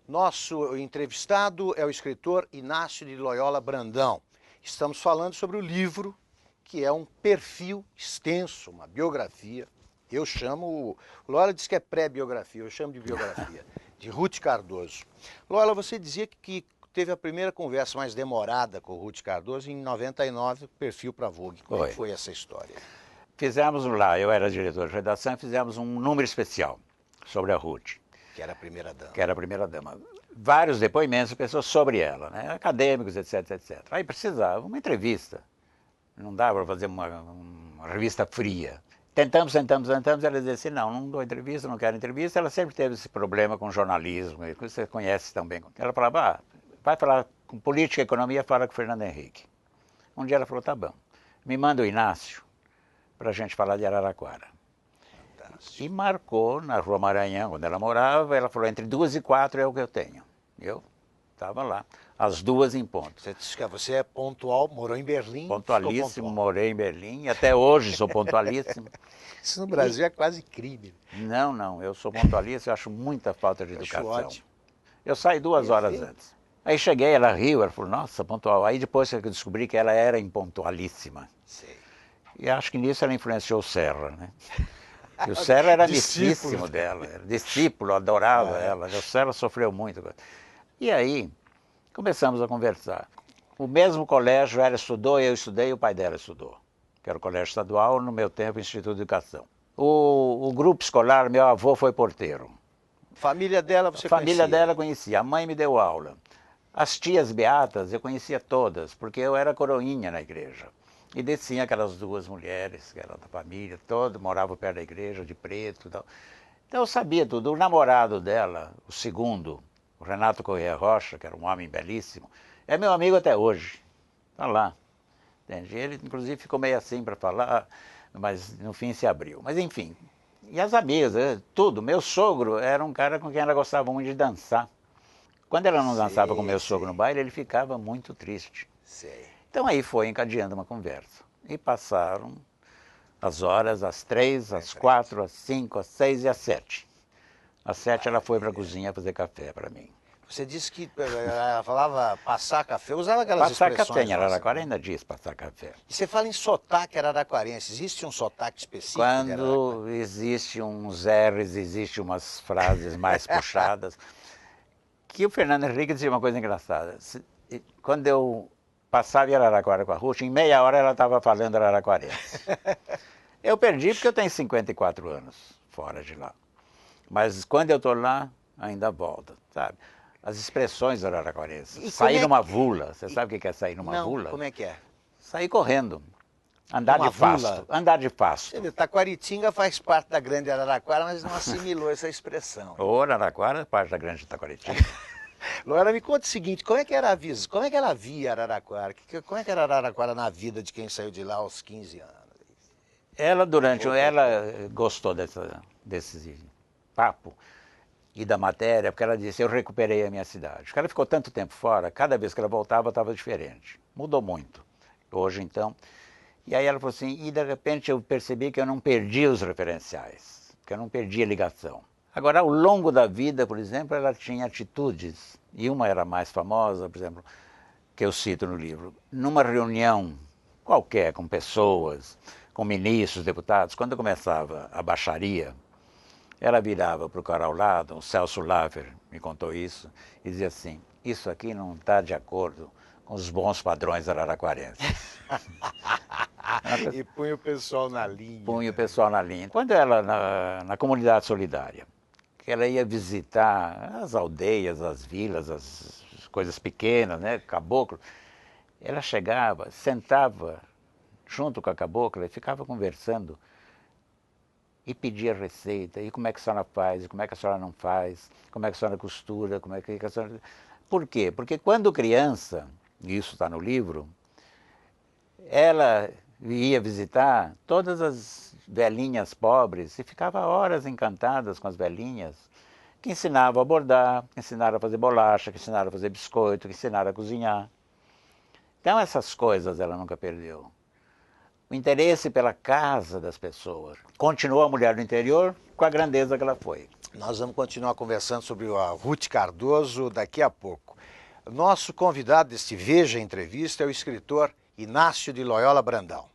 Nosso entrevistado é o escritor Inácio de Loyola Brandão. Estamos falando sobre o livro, que é um perfil extenso, uma biografia. Eu chamo, o Loyola diz que é pré-biografia, eu chamo de biografia, de Ruth Cardoso. Loyola, você dizia que teve a primeira conversa mais demorada com o Ruth Cardoso em 99, perfil para a Vogue. Como é que foi essa história? Fizemos lá, eu era diretor de redação, e fizemos um número especial sobre a Ruth. Que era a primeira dama. Que era a primeira dama. Vários depoimentos de pessoas sobre ela, né? Acadêmicos, etc, etc. Aí precisava uma entrevista. Não dava para fazer uma revista fria. Tentamos, ela dizia assim, não dou entrevista, não quero entrevista. Ela sempre teve esse problema com jornalismo, que você conhece também. Ela falava, vai falar com política e economia, fala com o Fernando Henrique. Um dia ela falou, tá bom, me manda o Inácio para a gente falar de Araraquara. E marcou na Rua Maranhão, onde ela morava, ela falou, entre 2 e 4 é o que eu tenho. Eu estava lá, às 2 em ponto. Você disse que você é pontual, morou em Berlim. Pontualíssimo, morei em Berlim, até hoje sou pontualíssimo. Isso no Brasil é quase crime. Não, eu sou pontualíssimo, eu acho muita falta de educação. Ótimo. Eu saí 2 horas antes. Aí cheguei, ela riu, ela falou, nossa, pontual. Aí depois que eu descobri que ela era impontualíssima. Sei. E acho que nisso ela influenciou o Serra, né? E o Serra era amicíssimo dela, era discípulo, adorava ela. O Serra sofreu muito. E aí, começamos a conversar. O mesmo colégio ela estudou, eu estudei, o pai dela estudou. Que era o colégio estadual, no meu tempo, Instituto de Educação. O grupo escolar, meu avô foi porteiro. Família dela você conhecia? Família dela conhecia, a mãe me deu aula. As tias beatas eu conhecia todas, porque eu era coroinha na igreja. E desciam aquelas 2 mulheres, que eram da família, todos moravam perto da igreja, de preto e tal. Então eu sabia tudo. O namorado dela, o segundo, o Renato Corrêa Rocha, que era um homem belíssimo, é meu amigo até hoje. Está lá. Entende? Ele, inclusive, ficou meio assim para falar, mas no fim se abriu. Mas enfim, e as amigas, tudo. Meu sogro era um cara com quem ela gostava muito de dançar. Quando ela não dançava com meu sogro no baile, ele ficava muito triste. Sei. Então aí foi encadeando uma conversa. E passaram as horas, às 3, às 4, às 5, às 6 e às 7. Às 7 ela foi para a cozinha fazer café para mim. Você disse que ela falava passar café, usava aquelas expressões. Passar café em Araraquara ainda diz passar café. E você fala em sotaque araraquarense, existe um sotaque específico? Quando existe uns R's, existe umas frases mais puxadas. Que o Fernando Henrique dizia uma coisa engraçada. Quando eu passava em Araraquara com a Ruth, em meia hora ela estava falando araraquarense. Eu perdi porque eu tenho 54 anos fora de lá. Mas quando eu estou lá, ainda volta, sabe? As expressões araraquarenses. Sair numa vula. Você sabe o que é sair numa vula? Como é que é? Sair correndo. Andar de pasto. Andar de pasto. Taquaritinga faz parte da Grande Araraquara, mas não assimilou essa expressão. O Araraquara é parte da Grande Taquaritinga. Loyola, me conta o seguinte, como é que ela via Araraquara? Como é que era Araraquara na vida de quem saiu de lá aos 15 anos? Ela gostou desse papo e da matéria, porque ela disse, eu recuperei a minha cidade. Porque ela ficou tanto tempo fora, cada vez que ela voltava estava diferente. Mudou muito. Hoje, então... E aí ela falou assim, e de repente eu percebi que eu não perdi os referenciais, que eu não perdi a ligação. Agora, ao longo da vida, por exemplo, ela tinha atitudes, e uma era mais famosa, por exemplo, que eu cito no livro. Numa reunião qualquer, com pessoas, com ministros, deputados, quando começava a baixaria, ela virava para o cara ao lado, o Celso Laffer me contou isso, e dizia assim, isso aqui não está de acordo com os bons padrões araraquarenses. E punha o pessoal na linha. Punha o pessoal na linha. Quando ela, na comunidade solidária, que ela ia visitar as aldeias, as vilas, as coisas pequenas, né, caboclo, ela chegava, sentava junto com a cabocla e ficava conversando e pedia receita, e como é que a senhora faz, e como é que a senhora não faz, como é que a senhora costura, como é que a senhora... Por quê? Porque quando criança, e isso está no livro, ela ia visitar todas as velhinhas pobres e ficava horas encantadas com as velhinhas, que ensinavam a bordar, que ensinaram a fazer bolacha, que ensinaram a fazer biscoito, que ensinaram a cozinhar. Então essas coisas ela nunca perdeu. O interesse pela casa das pessoas. Continuou a mulher do interior com a grandeza que ela foi. Nós vamos continuar conversando sobre a Ruth Cardoso daqui a pouco. Nosso convidado deste Veja Entrevista é o escritor Inácio de Loyola Brandão.